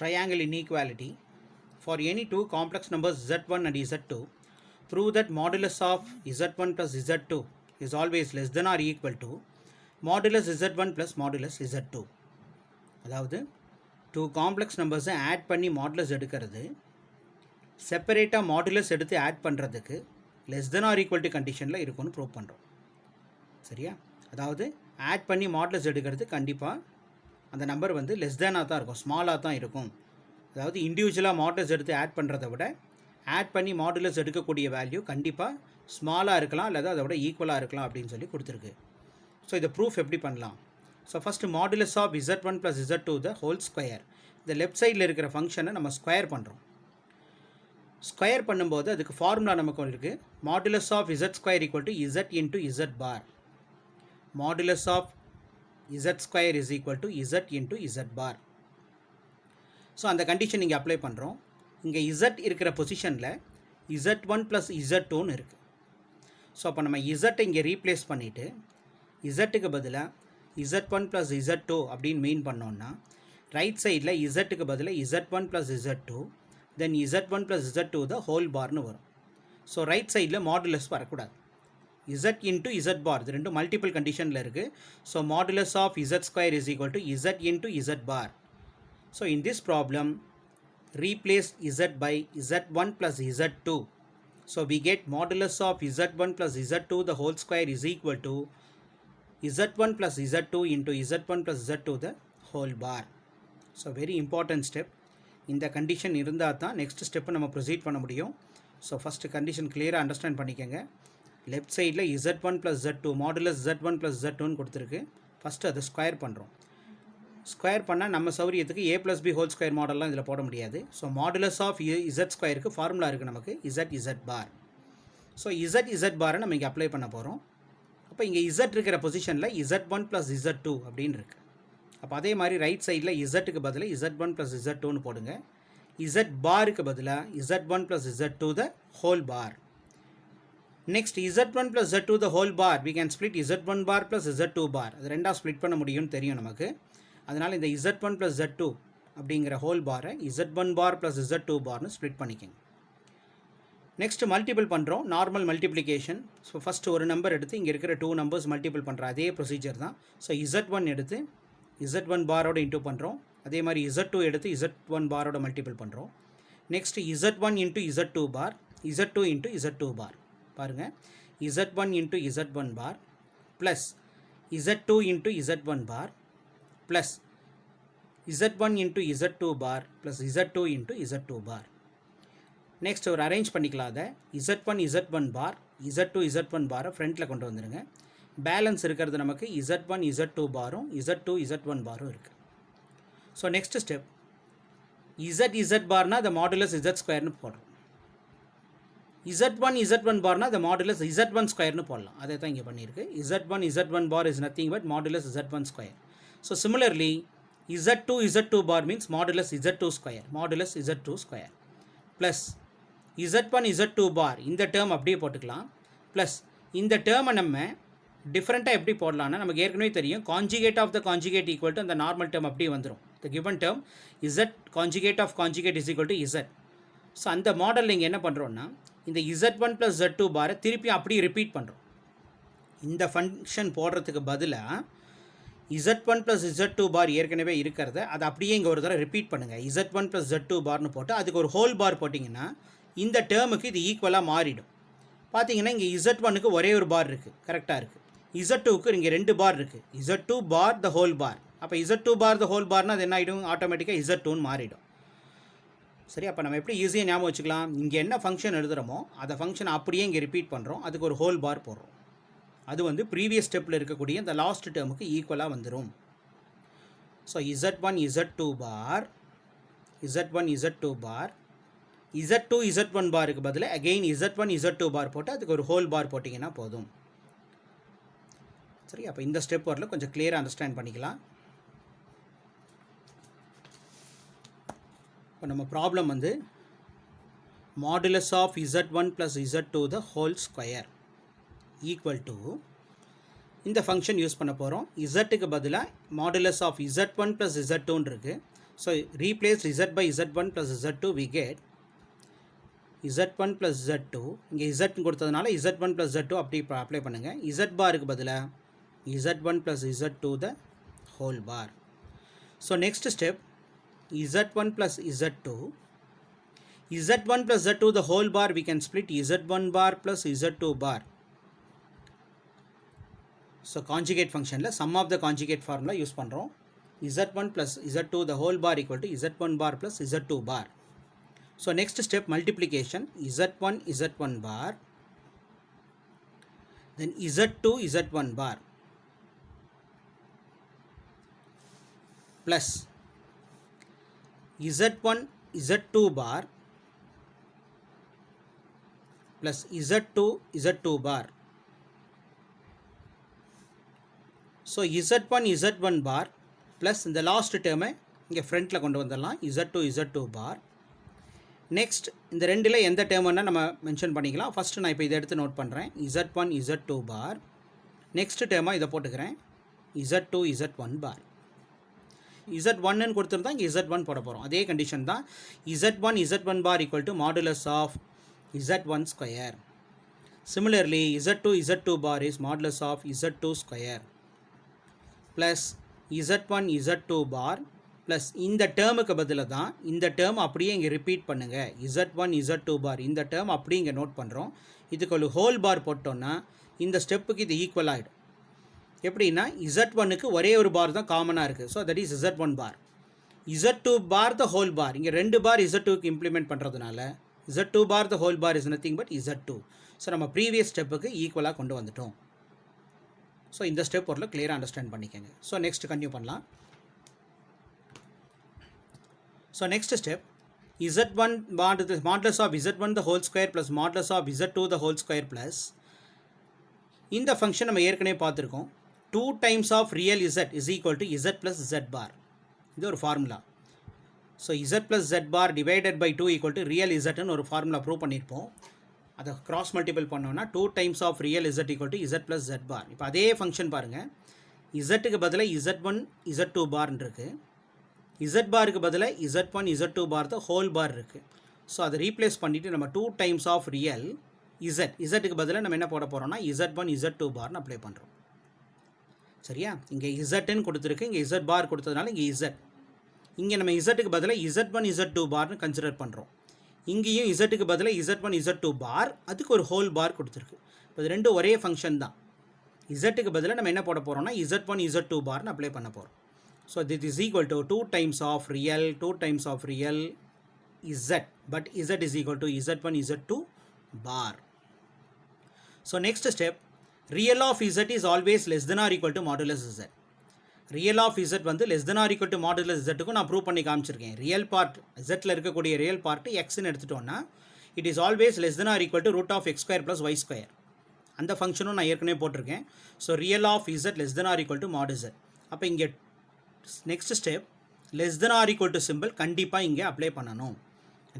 triangle inequality. For any two complex numbers z1 and z2, prove that modulus of z1 plus z2 is always less than or equal to modulus z1 plus modulus z2. அதாவது two complex நம்பர்ஸை add பண்ணி modulus எடுக்கிறது செப்பரேட்டாக modulus எடுத்து add பண்ணுறதுக்கு less than or equal to கண்டிஷனில் இருக்கும்னு prove பண்ணுறோம். சரியா? அதாவது ஆட் பண்ணி மாடுலஸ் எடுக்கிறது கண்டிப்பாக அந்த நம்பர் வந்து லெஸ் தேனாக தான் இருக்கும், ஸ்மாலாக தான் இருக்கும். அதாவது இண்டிவிஜுவலாக மாடுலஸ் எடுத்து ஆட் பண்ணுறதை விட ஆட் பண்ணி மாடுலஸ் எடுக்கக்கூடிய வேல்யூ கண்டிப்பாக ஸ்மாலாக இருக்கலாம் அல்லது அதை விட ஈக்குவலாக இருக்கலாம் அப்படின்னு சொல்லி கொடுத்துருக்கு. ஸோ இதை ப்ரூஃப் எப்படி பண்ணலாம்? So first modulus of z1 plus z2 the whole square. இந்த லெஃப்ட் சைடில் இருக்கிற ஃபங்க்ஷனை நம்ம ஸ்கொயர் பண்ணுறோம். ஸ்கொயர் பண்ணும்போது அதுக்கு ஃபார்முலா நமக்கு இருக்குது. Modulus of z square equal to z into z bar. Modulus of z square is equal to z into z bar. So அந்த கண்டிஷன் இங்கே அப்ளை பண்ணுறோம். இங்கே z இருக்கிற பொசிஷனில் z1 ப்ளஸ் z2ன்னு இருக்குது. ஸோ அப்போ நம்ம z இங்கே ரீப்ளேஸ் பண்ணிவிட்டு z-க்கு பதிலாக z1 ப்ளஸ் z2 அப்படின்னு மீன் பண்ணோன்னா ரைட் சைடில் z-க்கு பதிலாக z1 plus z2 then z1 plus z2 the whole பார்னு வரும். ஸோ ரைட் சைடில் மாடுலஸ் வரக்கூடாது. z இன்ட்டு z பார் இது ரெண்டும் மல்டிபிள் கண்டிஷனில் இருக்குது. So modulus of z square is equal to z into z bar. So in this problem, replace z by z1 plus z2. So we get modulus of z1 plus z2 the whole square is equal to z1 plus z2 into z1 plus z2 the whole bar. So very important step. இந்த condition இருந்தால் தான் next ஸ்டெப்பை நம்ம proceed பண்ண முடியும். So first condition கிளியராக understand பண்ணிக்கோங்க. Left சைடில் z1 plus z2 modulus z1 plus z2ன்னு கொடுத்துருக்கு. ஃபஸ்ட்டு அதை ஸ்கொயர் பண்ணுறோம். ஸ்கொயர் பண்ணால் நம்ம சௌரியத்துக்கு a plus b whole square மாடல்லாம் இதில் போட முடியாது. ஸோ மாடுலஸ் ஆஃப் z ஸ்கொயருக்கு ஃபார்முலா இருக்குது நமக்கு z பார். ஸோ z பாரை நம்ம இங்கே அப்ளை பண்ண போகிறோம். அப்போ இங்கே z இருக்கிற பொசிஷனில் z1 ப்ளஸ் z2 அப்படின்னு இருக்குது. அப்போ அதே மாதிரி ரைட் சைடில் z-க்கு பதிலாக z1 ப்ளஸ் z2ன்னு போடுங்க. z பாருக்கு பதிலாக z1 plus z2 the whole bar. Next z1 plus z2 the whole bar we can split z1 bar plus z2 bar. அது ரெண்டாக ஸ்ப்ளிட் பண்ண முடியும்னு தெரியும் நமக்கு. அதனால் இந்த z1 ப்ளஸ் z2 அப்படிங்கிற ஹோல் பாரை z1 பார் ப்ளஸ் z2 பார்னு ஸ்ப்ளிட் பண்ணிக்கோங்க. நெக்ஸ்ட் மல்டிபிள் பண்ணுறோம், நார்மல் மல்டிப்ளிகேஷன். ஸோ ஃபஸ்ட்டு ஒரு நம்பர் எடுத்து இங்கே இருக்கிற டூ நம்பர்ஸ் மல்டிபிள் பண்ணுற அதே ப்ரொசீஜர் தான். ஸோ z1 எடுத்து z1 பாரோட இன்டூ பண்ணுறோம். அதே மாதிரி z2 எடுத்து z1 பாரோட மல்டிபிள் பண்ணுறோம். Next z1 into z2 bar, z2 into z2 bar. பாருங்கள், z1 into z1 bar plus z2 into z1 bar plus z1 into z2 bar plus z2 into z2 bar. Next ஒரு arrange பண்ணிக்கலாம். அதை z1 bar z2 z1 பாரை ஃப்ரண்ட்டில் கொண்டு வந்துடுங்க. Balance இருக்கிறது நமக்கு z1 z2 பாரும் z2 z1 பாரும் இருக்குது. ஸோ நெக்ஸ்ட் ஸ்டெப் z பார்னா அந்த மாடுலஸ் z ஸ்கொயர்னு போடுறோம். z1 பார்னா அந்த மாடுலஸ் z1 ஸ்கொயர்னு போடலாம். அதை தான் இங்கே பண்ணியிருக்கு. z1 bar is nothing but modulus z1 square. So similarly, z2 bar means modulus z2 square, modulus z2 square plus z1 z2 bar இந்த டேர்ம் அப்படியே போட்டுக்கலாம். ப்ளஸ் இந்த டேர்மை நம்ம டிஃப்ரெண்ட்டாக எப்படி போடலாம்னா நமக்கு ஏற்கனவே தெரியும் conjugate of the conjugate equal to அந்த நார்மல் டேர்ம் அப்படியே வந்துடும். The given term z conjugate of conjugate is equal to z. So அந்த மாடல் இங்கே என்ன பண்ணுறோன்னா இந்த z1 ப்ளஸ் z2 பாரை திருப்பி அப்படியே ரிப்பீட் பண்ணுறோம். இந்த ஃபங்க்ஷன் போடுறதுக்கு பதிலாக z1 ப்ளஸ் z2 பார் ஏற்கனவே இருக்கிறத அதை அப்படியே இங்கே ஒரு தடவை ரிப்பீட் பண்ணுங்கள். z1 ப்ளஸ் z2 பார்னு போட்டு அதுக்கு ஒரு ஹோல் பார் போட்டிங்கன்னா இந்த டேர்முக்கு இது ஈக்குவலாக மாறிடும். பார்த்தீங்கன்னா இங்கே z1க்கு ஒரே ஒரு பார் இருக்குது, கரெக்டாக இருக்குது. z2க்கு இங்கே ரெண்டு பார் இருக்குது, z2 பார் த ஹோல் பார். அப்போ z2 பார் த ஹோல் பார்னால் அது என்ன ஆகிடும், ஆட்டோமேட்டிக்காக z2ன்னு மாறிடும். சரி, அப்போ நம்ம எப்படி ஈஸியாக ஞாபகம் வச்சுக்கலாம், இங்கே என்ன ஃபங்க்ஷன் எழுதுகிறோமோ அதை ஃபங்க்ஷனை அப்படியே இங்கே ரிப்பீட் பண்ணுறோம், அதுக்கு ஒரு ஹோல் பார் போடுறோம். அது வந்து ப்ரீவியஸ் ஸ்டெப்பில் இருக்கக்கூடிய இந்த லாஸ்ட் டேர்முக்கு ஈக்குவலாக வந்துடும். So z1 z2 bar z2 z1 பாருக்கு பதிலாக அகெயின் z1 z2 பார் போட்டு அதுக்கு ஒரு ஹோல் பார் போட்டிங்கன்னா போதும். சரி, அப்போ இந்த ஸ்டெப் வரல கொஞ்சம் கிளியராக அண்டர்ஸ்டாண்ட் பண்ணிக்கலாம். இப்போ நம்ம ப்ராப்ளம் வந்து modulus of z1 plus z2 the whole square equal to இந்த ஃபங்க்ஷன் யூஸ் பண்ண போகிறோம். z-க்கு பதிலாக மாடுலஸ் ஆஃப் z1 ப்ளஸ் z2ன்னு இருக்குது. So replace z by z1 plus z2 we get z1 plus z2. இங்கே z கொடுத்ததுனால z1 plus z2 அப்படி apply பண்ணுங்க. z பாருக்கு பதிலாக z1 plus z2 the whole bar. So next step z1 plus z2. z1 plus z2 the whole bar we can split z1 bar plus z2 bar. So conjugate function la sum of the conjugate formula use பண்றோம். z1 plus z2 the whole bar equal to z1 bar plus z2 bar. So next step multiplication z1 z1 bar, then z2 z1 bar plus z1 z2 bar plus z2 z2 bar. So z1 z1 bar plus இந்த last டேர்மை இங்கே ஃப்ரண்ட்டில் கொண்டு வந்துடலாம் z2 z2 bar. Next இந்த ரெண்டில் எந்த டேர்ம்னா நம்ம மென்ஷன் பண்ணிக்கலாம். ஃபஸ்ட்டு நான் இப்போ இதை எடுத்து நோட் பண்ணுறேன் z1 z2 bar. நெக்ஸ்ட் டேர்மாக இதை போட்டுக்கிறேன் z2 z1 bar. z1ன்னு கொடுத்துருந்தா இங்கே z1 போட போகிறோம். அதே கண்டிஷன் தான் z1 z1 bar equal to modulus of z1 square. Similarly z2 z2 bar is modulus of z2 square plus z1 z2 bar plus இந்த டேர்முக்கு பதிலாக தான் இந்த டேர்ம் அப்படியே இங்கே ரிப்பீட் பண்ணுங்கள் z1 z2 bar. இந்த டேர்ம் அப்படியே இங்கே நோட் பண்ணுறோம். இதுக்கு ஒரு ஹோல் பார் போட்டோன்னா இந்த ஸ்டெப்புக்கு இது ஈக்குவல் ஆகிடும். எப்படின்னா z1க்கு ஒரே ஒரு பார் தான் காமனாக இருக்குது. So that is z1 bar. z2 bar the whole bar. இங்கே ரெண்டு பார் z2க்கு இம்ப்ளிமெண்ட் பண்ணுறதுனால z2 bar the whole bar is nothing but z2. So நம்ம ப்ரீவியஸ் ஸ்டெப்புக்கு ஈக்குவலாக கொண்டு வந்துட்டோம். ஸோ இந்த ஸ்டெப் ஒரு கிளியராக அண்டர்ஸ்டாண்ட் பண்ணிக்கோங்க. ஸோ நெக்ஸ்ட் கன்டினியூ பண்ணலாம். So next step z1 modulus of z1 the whole square plus modulus of z2 the whole square plus இந்த ஃபங்க்ஷன் நம்ம ஏற்கனவே பார்த்துருக்கோம் 2 times of real z is equal to z plus z bar. இது ஒரு formula. So z plus z bar divided by 2 equal to real zன்னு ஒரு formula prove பண்ணியிருப்போம். அதை cross multiple பண்ணோன்னா 2 times of real z equal to z plus z bar. இப்போ அதே function பாருங்கள், z-க்கு பதிலாக z1 z2 பார்ன்னு இருக்குது, z பாருக்கு பதிலாக z1 z2 bar the whole பார் இருக்குது. ஸோ அதை ரீப்ளேஸ் பண்ணிவிட்டு நம்ம 2 times of real z-க்கு பதிலாக நம்ம என்ன போட போகிறோம்னா z1 z2 பார்னு அப்ளை பண்ணுறோம். சரியா? இங்கே zன்னு கொடுத்துருக்கு, இங்கே z பார் கொடுத்ததுனால இங்கே z. இங்கே நம்ம z-க்கு பதிலாக z1 z2 பார்னு கன்சிடர் பண்ணுறோம். இங்கேயும் z-க்கு பதிலாக z1 z2 பார், அதுக்கு ஒரு ஹோல் பார் கொடுத்துருக்கு. இப்போ இது ரெண்டும் ஒரே ஃபங்க்ஷன் தான். z-க்கு பதிலாக நம்ம என்ன போட போகிறோம்னா z1 z2 பார்னு அப்ளை பண்ண போகிறோம். So this is equal to 2 times of real z, but z is equal to z1 z2 bar. So next step, real of z is always less than or equal to modulus z. real of z வந்து less than or equal to modulus z-க்கும் நான் prove பண்ணி காமிச்சிருக்கேன். Real part z-ல இருக்கக்கூடிய real part xன்னு எடுத்துட்டோன்னா it is always less than or equal to root of x square plus y square. அந்த ஃபங்க்ஷனும் நான் ஏற்கனவே போட்டிருக்கேன். So real of z less than or equal to mod z. அப்போ இங்கே next step less than or equal to simple கண்டிப்பாக இங்கே apply பண்ணணும்.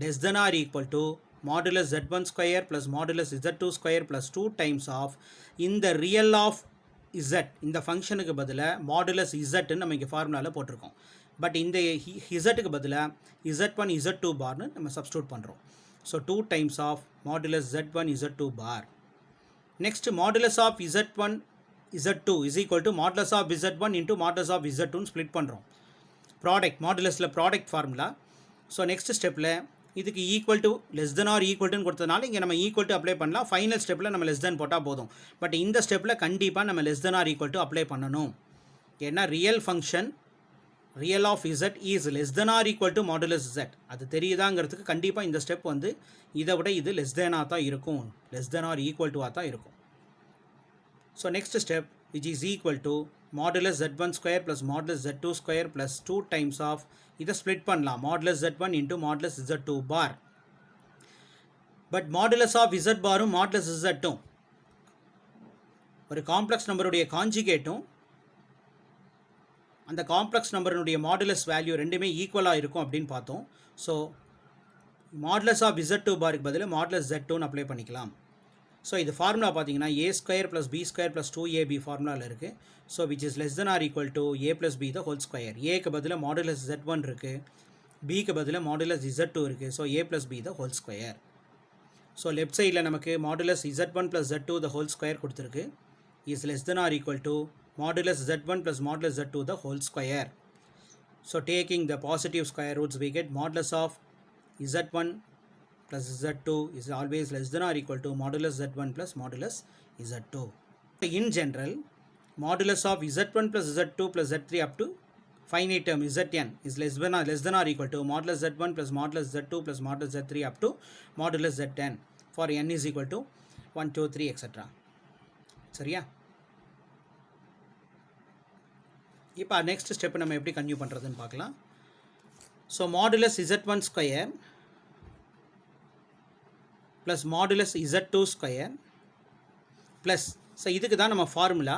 less than or equal to modulus z1 square plus modulus z2 square plus 2 times of இந்த real of z, இந்த ஃபங்க்ஷனுக்கு பதிலாக modulus zன்னு நம்ம இங்கே ஃபார்முலாவில் போட்டிருக்கோம். பட் இந்த zக்கு பதிலாக z1 z2 பார்னு நம்ம சப்ஸ்டியூட் பண்ணுறோம். So 2 times of modulus z1 z2 bar. Next modulus of z1 z2 is equal to modulus of z1 into modulus of z2 split பண்ணுறோம். ப்ராடக்ட் மாடுலஸில் ப்ராடக்ட் ஃபார்முலா. ஸோ நெக்ஸ்ட் ஸ்டெப்பில் இதுக்கு equal to less than or ஈக்குவல்ட்டுன்னு கொடுத்ததுனால இங்கே நம்ம equal to apply பண்ணலாம். Final ஸ்டெப்பில் நம்ம லெஸ் தென் போட்டால் போதும். பட் இந்த ஸ்டெப்பில் கண்டிப்பாக நம்ம less than or equal to apply பண்ணணும். ஏன்னா real function real of z is less than or equal to modulus z. அது தெரியுதாங்கிறதுக்கு கண்டிப்பாக இந்த ஸ்டெப் வந்து இதை விட இது லெஸ் தெனாக தான் இருக்கும், லெஸ் தென் ஆர் ஈக்குவல் டுவாக தான் இருக்கும். So next step which is equal to modulus z1 square plus modulus z2 square plus 2 times of இதை ஸ்ப்ளிட் பண்ணலாம் modulus z1 into modulus z2 bar. But modulus of z பாரும் modulus z-ம் ஒரு complex நம்பருடைய கான்ஜுகேட்டும் அந்த complex நம்பருடைய modulus value ரெண்டுமே ஈக்குவலாக இருக்கும் அப்படின்னு பார்த்தோம். ஸோ modulus of z2 பாருக்கு பதில் modulus z2ன்னு அப்ளை பண்ணிக்கலாம். ஸோ இது ஃபார்முலா பார்த்தீங்கன்னா a square plus b square plus 2ab ஃபார்முலாவில் இருக்குது. So which is less than or equal to a plus b the whole square. ஏக்கு பதிலாக மாடுலஸ் z1 இருக்குது, பிக்கு பதிலாக மாடுலஸ் z2 இருக்குது. So a plus b the whole square. So left சைடில் நமக்கு modulus z1 plus z2 the whole square கொடுத்துருக்கு. Is less than or equal to modulus z1 plus modulus z2 the whole square. So taking the positive square roots, we get modulus of z1 plus z2 is always less than or equal to modulus z1 plus modulus z2. In general, modulus of z1 plus z2 plus z3 up to finite term zn is less than or equal to modulus z1 plus modulus z2 plus modulus z3 up to modulus zn for n is equal to 1, 2, 3 etc. சரியா? இப்போ next step நம்ம எப்படி continue பண்ணுறதுன்னு பார்க்கலாம். So modulus z1 square plus modulus z2 square plus, so இதுக்கு தான் நம்ம formula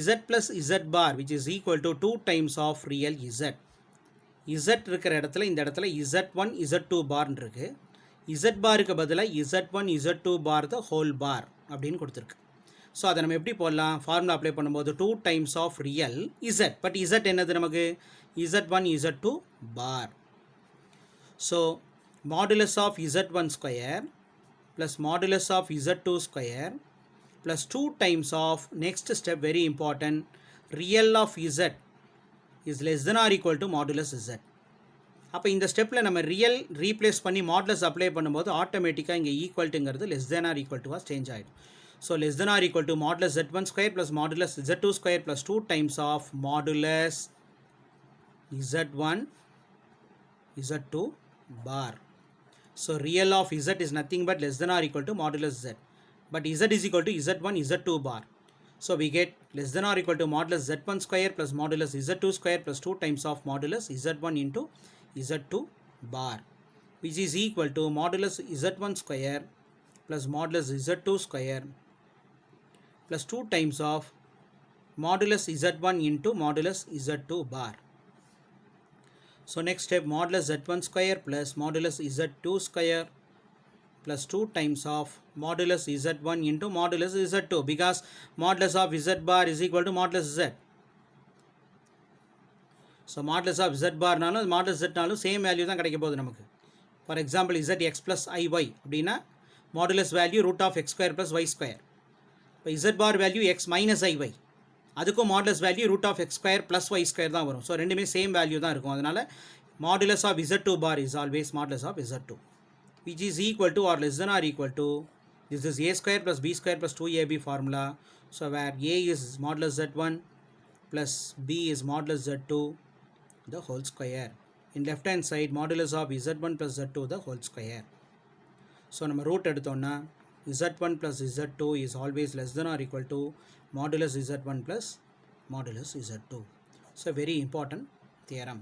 z plus z bar which is equal to 2 times of real z. z இருக்கிற இடத்துல இந்த இடத்துல z1 z2 பார்ன்னு இருக்குது. z பாருக்கு பதிலாக z1 z2 bar the whole பார் அப்படின்னு கொடுத்துருக்கு. ஸோ அதை நம்ம எப்படி போடலாம்? ஃபார்முலா அப்ளை பண்ணும்போது 2 times of real z, but z என்னது நமக்கு z1 z2 பார். So modulus of z1 square plus modulus of z2 square plus 2 times of next step very important real of z is less than or equal to modulus z. அப்போ இந்த ஸ்டெப்பில் நம்ம real replace பண்ணி modulus apply பண்ணும்போது ஆட்டோமேட்டிக்காக இங்கே ஈக்குவல்ட்டுங்கிறது less than or equal to change ஆகிடும். So less than or equal to modulus z1 square plus modulus z2 square plus 2 times of modulus z1 z2 bar. So real of z is nothing but less than or equal to modulus z, but z is equal to z1 z2 bar. So we get less than or equal to modulus z1 square plus modulus z2 square plus 2 times of modulus z1 into z2 bar, which is equal to modulus z1 square plus modulus z2 square plus 2 times of modulus z1 into modulus z2 bar. So next step modulus z1 square plus modulus z2 square plus 2 times of modulus z1 into modulus z2, because modulus of z bar is equal to modulus z. So modulus of z bar நாலும் modulus z நாலும் same value தான் கிடைக்க போகுது நமக்கு. For example zx plus iy அப்படின்னா modulus value root of x square plus y square. இப்போ z bar value x minus iy, அதுக்கும் modulus value root of x square plus y square தான் வரும். So ரெண்டுமே சேம் வேல்யூ தான் இருக்கும். அதனால் modulus of z2 bar is always modulus of z2, which is equal to or less than or equal to, this is a square plus b square plus 2ab formula. So where a is modulus z1 plus b is modulus z2 the whole square. In left hand side modulus of z1 plus z2 the whole square. So நம்ம root எடுத்தோம்னா z1 plus z2 is always less than or equal to modulus z1 plus modulus z2. So very important theorem.